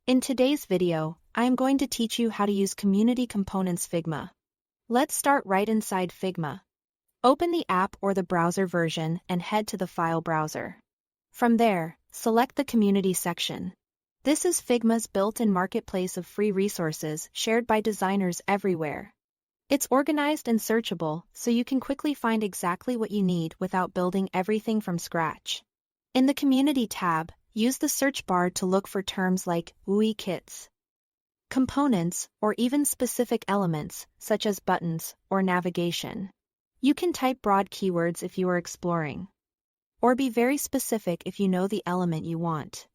In today's video, I am going to teach you how to use Community Components Figma. Let's start right inside Figma. Open the app or the browser version and head to the file browser. From there, select the Community section. This is Figma's built-in marketplace of free resources shared by designers everywhere. It's organized and searchable, so you can quickly find exactly what you need without building everything from scratch. In the Community tab, use the search bar to look for terms like UI kits, components, or even specific elements, such as buttons or navigation. You can type broad keywords if you are exploring, or be very specific if you know the element you want.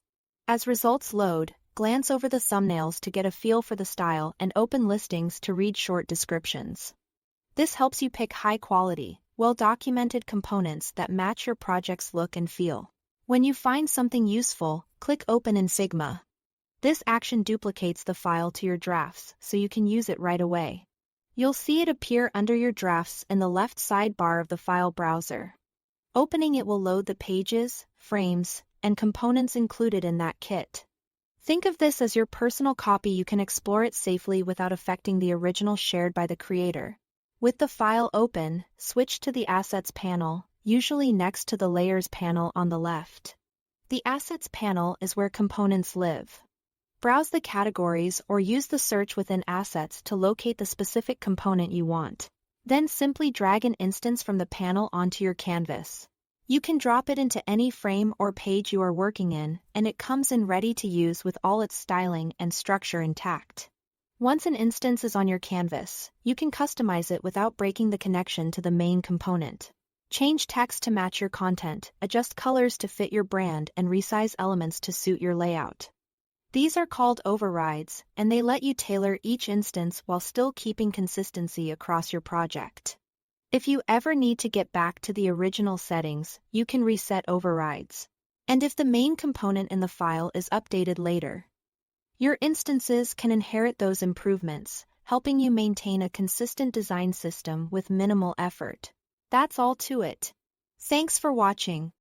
As results load, glance over the thumbnails to get a feel for the style and open listings to read short descriptions. This helps you pick high-quality, well-documented components that match your project's look and feel. When you find something useful, click Open in Figma. This action duplicates the file to your drafts so you can use it right away. You'll see it appear under your drafts in the left sidebar of the file browser. Opening it will load the pages, frames, and components included in that kit. Think of this as your personal copy. You can explore it safely without affecting the original shared by the creator. With the file open, switch to the Assets panel, usually next to the Layers panel on the left. The Assets panel is where components live. Browse the categories or use the search within Assets to locate the specific component you want. Then simply drag an instance from the panel onto your canvas. You can drop it into any frame or page you are working in, and it comes in ready to use with all its styling and structure intact. Once an instance is on your canvas, you can customize it without breaking the connection to the main component. Change text to match your content, adjust colors to fit your brand, and resize elements to suit your layout. These are called overrides, and they let you tailor each instance while still keeping consistency across your project. If you ever need to get back to the original settings, you can reset overrides. And if the main component in the file is updated later, your instances can inherit those improvements, helping you maintain a consistent design system with minimal effort. That's all to it. Thanks for watching.